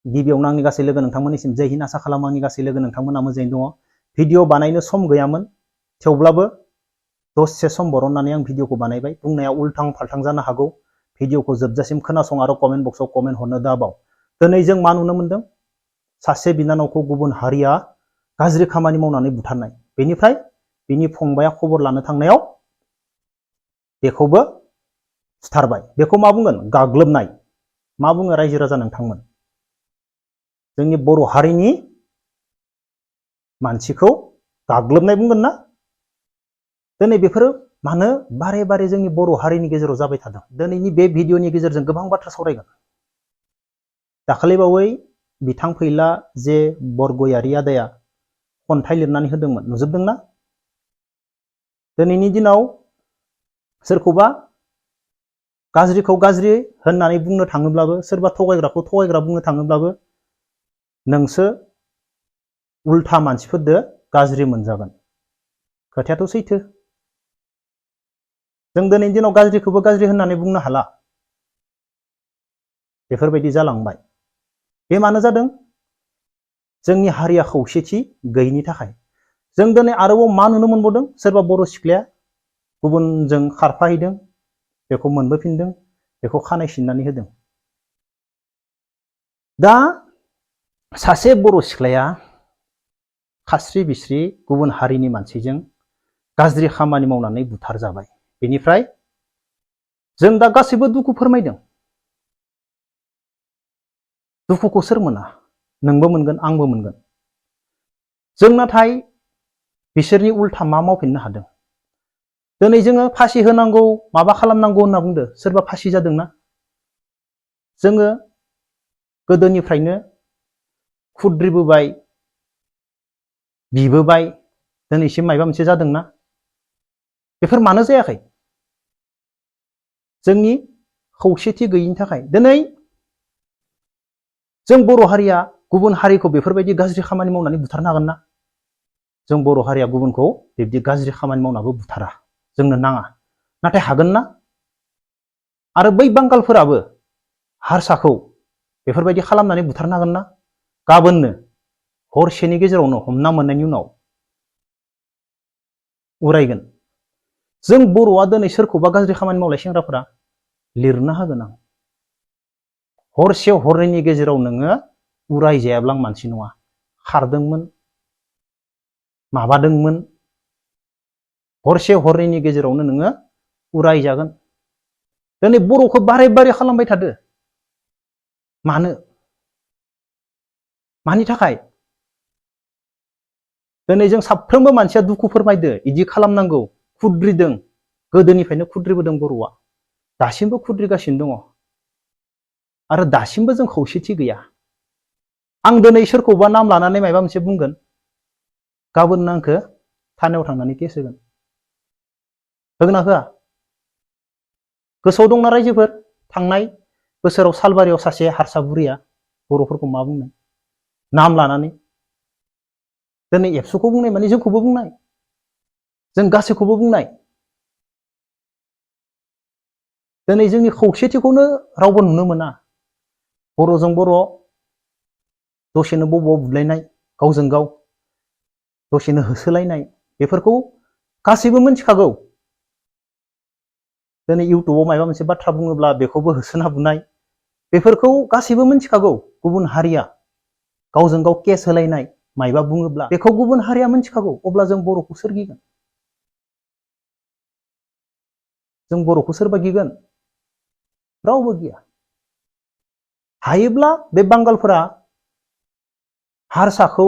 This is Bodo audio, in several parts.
गिबियावनो आंनि गासै लोगो नोंथांमोननिसिम जय हिन्द आसा खालामो आंनि गासै लोगो नोंथांमोना मोजाङैनो दङ। भिडिअ बानायनो सम गैयामोन, थेवब्लाबो दसे सम बरननानै आं भिडिअखौ बानायबाय। बुंनाया उल्थां फाल्थां जानो हागौ। भिडिअखौ जोबजासिम खोनासं आरो कमेन्ट बक्सआव कमेन्ट हरनो दाबाव। दिनै जों मा नुनो मोनदों? सासे बिनानावखौ गुबुन हारिया गाज्रि खामानि मावनानै बुथारनाय। बेनिफ्राय बिनि फंबाया खबर लानो थांनायाव बेखौबो सुथारबाय। बेखौ मा बुंगोन? गाग्लोबनाय। मा बुङो रायजो राजा नोंथांमोन? जोंनि बर' हारिनि मानसिखौ गाग्लोबनाय बुंगोन ना? दिनै बेफोरो मानो बारे बारे जोंनि बर' हारिनि गेजेराव जाबाय थादों? दिनैनि बे भिडिअनि गेजेरजों गोबां बाथ्रा सावरायगोन। दाखालिबावै बिथां फैला जे बरगयारि आदाया खन्थाइ लिरनानै होदोंमोन, नुजोबदोंना? दिनैनि दिनाव सोरखौबा गाज्रिखौ गाज्रि होननानै बुंनो थाङोब्लाबो, सोरबा थगायग्राखौ थगायग्रा बुंनो थाङोब्लाबो नोंसो उल्था मानसिफोरदो गाज्रि मोनजागोन। खोथायाथ' सैथो। जों दिनैनि दिनाव गाज्रिखौबो गाज्रि होननानै बुंनो हाला। बेफोरबायदि जालांबाय। बे मानो जादों? जोंनि हारिया खौसेथि गैयिनि थाखाय। जों दिनै आरोबाव मा नुनो मोनबावदों? सोरबा बर' सिख्लाया गुबुनजों खारफाहैदों, बेखौ मोनबोफिनदों, बेखौ खानाय सिननानै होदों। दा सासे बर' सिख्लाया खास्रि बिस्रि गुबुन हारिनि मानसिजों गाज्रि खामानि मावनानै बुथारजाबाय। बेनिफ्राय जों दा गासैबो दुखु फोरमायदों। दुखुखौ सोर मोना? नोंबो मोनगोन, आंबो मोनगोन। जों नाथाय बिसोरनि उल्था मा मावफिननो हादों? दिनै जोङो फासि होनांगौ, माबा खालामनांगौ होनना बुंदों। सोरबा फासि जादोंना? जोङो गोदोनिफ्रायनो खुद्रिबोबाय, बिबोबाय, दिनैसिम माबा मोनसे जादोंना? बेफोर मानो जायाखै? जोंनि खौसेथि गैयिनि थाखाय। दिनै जों बर' हारिया गुबुन हारिखौ बेफोरबायदि गाज्रि खामानि मावनानै बुथारनो हागोन ना? जों बर' हारिया गुबुनखौ बिब्दि गाज्रि खामानि मावनाबो बुथारा, जोंनो नाङा। नाथाय हागोन ना? आरो बै बांगालफोराबो हारसाखौ बेफोरबायदि खालामनानै बुथारनो हागोन ना? गाबोननो हरसेनि गेजेरावनो हमना मोननायनि उनाव उरायगोन। जों बर'आ दिनै सोरखौबा गाज्रि खामानि मावलाय सेंग्राफोरा लिरनो हागोन आं। हरसे हरनैनि गेजेराव नोङो उरायजायाब्ला आं मानसि नङा। खारदोंमोन, माबादोंमोन, हरसे हरनैनि गेजेरावनो नोङो उरायजागोन। दिनै बर'खौ बारे बारे खालामबाय थादो। मानो? मानि थाखाय? दिनै जों साफ्रोमबो मानसिया दुखु फोरमायदो, इदि खालामनांगौ, खुद्रिदों। गोदोनिफ्रायनो खुद्रिबोदों बर'आ। दासिमबो खुद्रिगासिनो दङ। आरो दासिमबो जों खौसेथि गैया। आं दिनै सोरखौबा नाम लानानै माबा मोनसे बुंगोन, गाबोननो आंखौ थानायाव थांनानै केस होगोन। होगोन ना होआ? गोसोआव दंना रायजोफोर? थांनाय बोसोराव सालबारियाव सासे हारसा बुरैया बर'फोरखौ मा बुंनाय? नाम लानानै। दिनै एबसुखौ बुंनाय माने जोंखौबो बुंनाय। जों गासैखौबो बुंनाय। दिनै जोंनि खौसेथिखौनो रावबो नुनो मोना। बर'जों बर' दसेनो बबाव बुलायनाय, गावजों गाव दसेनो होसोलायनाय, बेफोरखौ गासैबो मिथिखागौ। दिनै इउटुबाव माबा मोनसे बाथ्रा बुङोब्ला बेखौबो होसोना बुनाय, बेफोरखौ गासैबो मिथिखागौ। गुबुन हारिया गावजों गाव केस होलायनाय, मायबा बुङोब्ला बेखौ गुबुन हारिया मिथिखागौ। अब्ला जों बर'खौ सोर गिगोन? जों बर'खौ सोरबा गिगोन? रावबो गिया। हायोब्ला बे बांगालफोरा हारसाखौ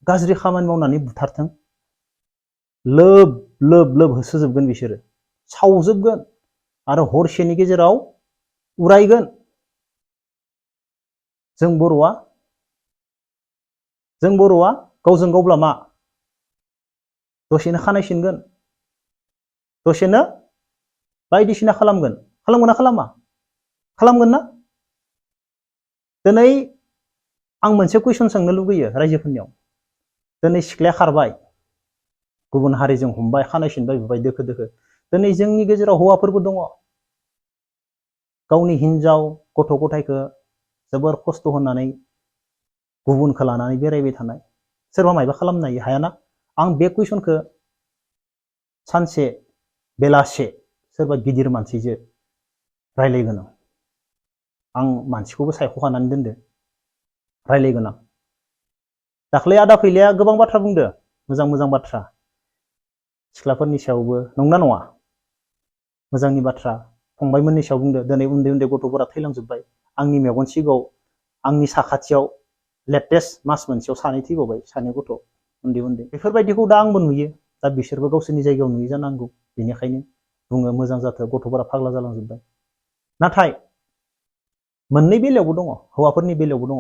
गाज्रि खामानि मावनानै बुथारथों। लोब लोब लोब होसोजोबगोन बिसोरो, सावजोबगोन आरो हरसेनि गेजेराव उरायगोन। जों बर'आ गावजों गावब्ला मा? दसेनो खानाय सिनगोन, दसेनो बायदिसिना खालामगोन। खालामगोन ना खालामा? खालामगोन ना? दिनै आं मोनसे कुइसन सोंनो लुबैयो रायजोफोरनियाव। दिनै सिख्लाया खारबाय, गुबुन हारिजों हमबाय, खानाय सिनबाय, बुबाय दोखो दोखो। दिनै जोंनि गेजेराव हौवाफोरबो दङ। गावनि हिनजाव गथ' गथायखौ जोबोर खस्थ' होनानै गुबुनखौ लानानै बेरायबाय थानाय सोरबा मायबा खालामनो हायाना आं बे कुइसनखौ सानसे बेलासे सोरबा गिदिर मानसिजों रायलायगोन आं मानसिखौबो सायख'खानानै दोनदो रायलायगोन आं दाख्लै आदा फैलाया गोबां बाथ्रा बुंदो मोजां मोजां बाथ्रा सिख्लाफोरनि सायावबो नंना नङा मोजांनि बाथ्रा फंबायमोननि सायाव बुंदो दिनै उन्दै उन्दै गथ'फोरा थैलांजोब्बाय आंनि मेगन सिगाङाव आंनि साखाथियाव लेटेस्ट मास मोनसेयाव सानै थैबावबाय सानै गथ' उन्दै उन्दै बेफोरबायदिखौ दा आंबो नुयो दा बिसोरबो गावसोरनि जायगायाव नुयो जानांगौ बेनिखायनो बुङो मोजां जाथों गथ'फोरा फाग्ला जालांजोब्बाय नाथाय मोननै बेलायावबो दङ हौवाफोरनि बेलायावबो दङ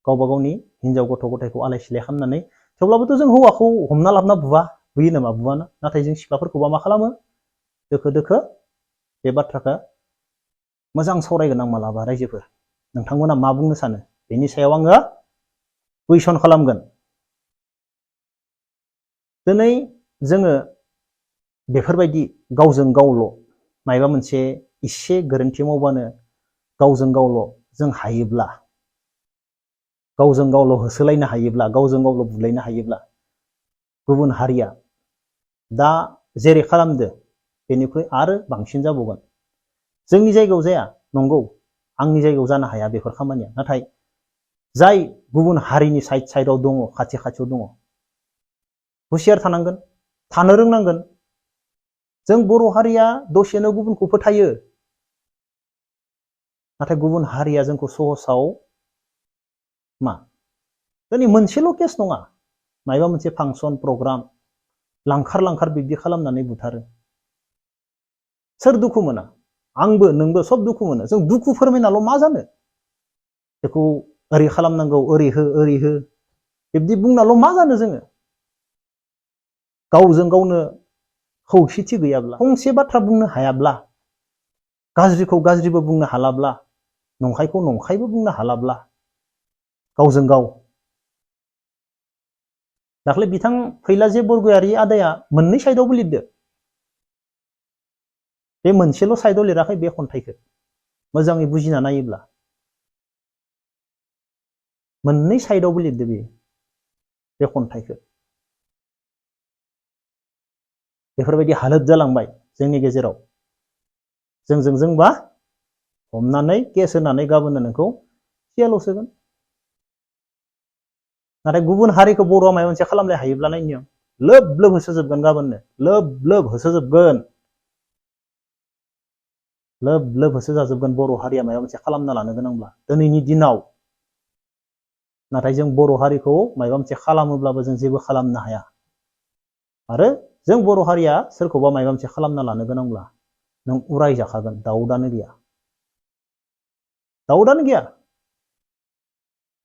गावबा गावनि हिनजाव गथ' गथायखौ आलाय सिलाय खालामनानै थेवब्लाबोथ' जों हौवाखौ हमना लाबोना बुयो नामा बुवाना नाथाय जों सिख्लाफोरखौबा मा खालामो दोखो दोखो बे बाथ्राखौ मोजां सावरायगोन आं मालाबा रायजोफोर नोंथांमोना मा बुंनो सानो बेनि सायाव आङो कुइसन खालामगोन दिनै जोङो बेफोरबायदि गावजों गावल' मायबा मोनसे इसे गोरोन्थि मावबानो गावजों गावल' जों हायोब्ला गावजों गावल' होसोलायनो हायोब्ला गावजों गावल' बुलायनो हायोब्ला गुबुन हारिया दा जेरै खालामदो बेनिख्रुइ आरो बांसिन जाबावगोन जोंनि जायगायाव जाया नंगौ आंनि जायगायाव जानो हाया बेफोर खामानिया नाथाय जाय गुबुन हारिनि साइडआव दङ खाथि खाथियाव दङ हुसियार थानांगोन थानो रोंनांगोन जों बर' हारिया दसेनो गुबुनखौ फोथायो नाथाय गुबुन हारिया जोंखौ सहसाव मा दिनै मोनसेल' केस नङा मायबा मोनसे फांसन प्रग्राम लांखार लांखार बिब्दि खालामनानै बुथारो सोर दुखु मोना आंबो नोंबो सब दुखु मोनो जों दुखु फोरमायनाल' मा जानो बेखौ ओरै खालामनांगौ ओरै हो बिब्दि बुंनाल' मा जानो जोङो गावजों गावनो खौसेथि गैयाब्ला फंसे बाथ्रा बुंनो हायाब्ला गाज्रिखौ गाज्रिबो बुंनो हालाब्ला नंखायखौ नंखायबो बुंनो हालाब्ला गावजों गाव दाख्लै बिथां फैलाजे बरगयारी आदाया मोननै साइडआवबो लिरदो बे मोनसेल' साइडआव लिराखै बे खन्थाइखौ मोजाङै बुजिना नायोब्ला मोननै साइडआवबो लिरदो बे खन्थाइखौ बेफोरबायदि हालोद जालांबाय जोंनि गेजेराव जोंजों जोंबा हमनानै केस होनानै गाबोननो नोंखौ जेलाव सोगोन नाथाय गुबुन हारिखौ बर'आ माबा मोनसे खालामनो हायोब्ला नायनो लोब लोब होसोजोबगोन गाबोननो लोब लोब होसोजोबगोन लोब लोब होसोजाजोबगोन बर' हारिया माबा मोनसे खालामना लानो गोनांब्ला दिनैनि दिनाव नाथाय जों बर' हारिखौ माबा मोनसे खालामोब्लाबो जों जेबो खालामनो हाया आरो जों बर' हारिया सोरखौबा माबा मोनसे खालामना लानो गोनांब्ला नों उराय जाखागोन दाउदानो गैया दाउदानो गैया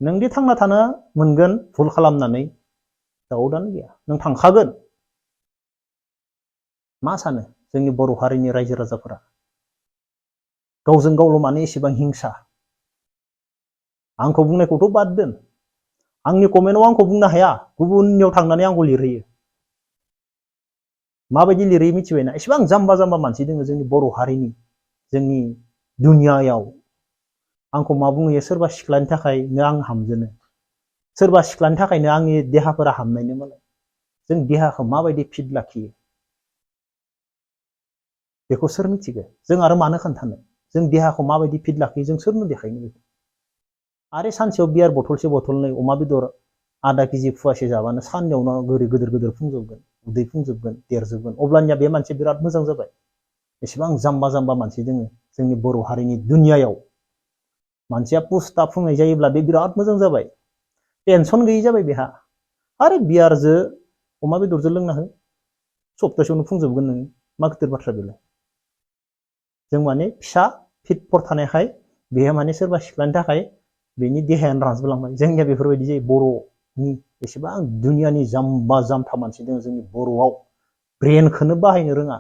नोंदि थांना थानो मोनगोन भुल खालामनानै दाउदानो गैया नों थांखागोन मा सानो जोंनि बर' हारिनि रायजो राजाफोरा गावजों गावल' मानो एसेबां हिंसा आंखौ बुंनायखौथ' बाद दोन आंनि कमेन्टआव आंखौ बुंनो हाया गुबुननियाव थांनानै आंखौ लिरहैयो माबायदि लिरहैयो मिथिबायना एसेबां जाम्बा जाम्बा मानसि दङ जोंनि बर' हारिनि जोंनि दुनियायाव आंखौ मा बुङो सोरबा सिख्लानि थाखायनो आं हामजोनो सोरबा सिख्लानि थाखायनो आंनि देहाफोरा हामनायनो मालाय जों देहाखौ माबायदि फिट लाखियो बेखौ सोर मिथिगो जों आरो मानो खोन्थानो जों देहाखौ माबायदि फिट लाखियो जों सोरनो देखायनो बेखौ आरो सानसेयाव बियार बथलसे बथलनै अमा बेदर आधा केजि फुवासे जाबानो साननैयावनो गिदिर गिदिर फुंजोबगोन उदै फुंजोबगोन देरजोबगोन अब्लानिया बे मानसिया बिराद मोजां जाबाय एसेबां जाम्बा जाम्बा मानसि दोङो जोंनि बर' हारिनि दुनियायाव मानसिया पुस्ता फुंनाय जायोब्ला बे बिराद मोजां जाबाय टेनसन गैयै जाबाय बेहा आरो बियारजों अमा बेदरजों लोंना हो सप्तासेयावनो फुंजोबगोन नोङो मा गिदिर बाथ्रा बेलाय जों माने फिसा फिटफोर थानायखाय बेहा माने सोरबा सिख्लानि थाखाय बेनि देहायानो रानज्लांबाय जोंनिया बेफोरबायदि जायो बर'नि एसेबां दुनियानि जाम्बा जाम्था मानसि दङ जोंनि बर'आव ब्रेनखौनो बाहायनो रोङा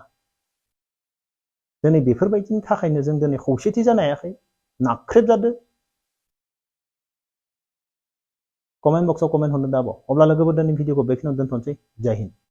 दिनै बेफोरबायदिनि थाखायनो जों दिनै खौसेथि जानो हायाखै नाख्रेबजादो कमेन्ट बक्सआव कमेन्ट हरनो दाबाव अब्ला लोगोफोर दिनै भिडिअखौ बेखिनियाव दोनथ'नोसै जय हिन्द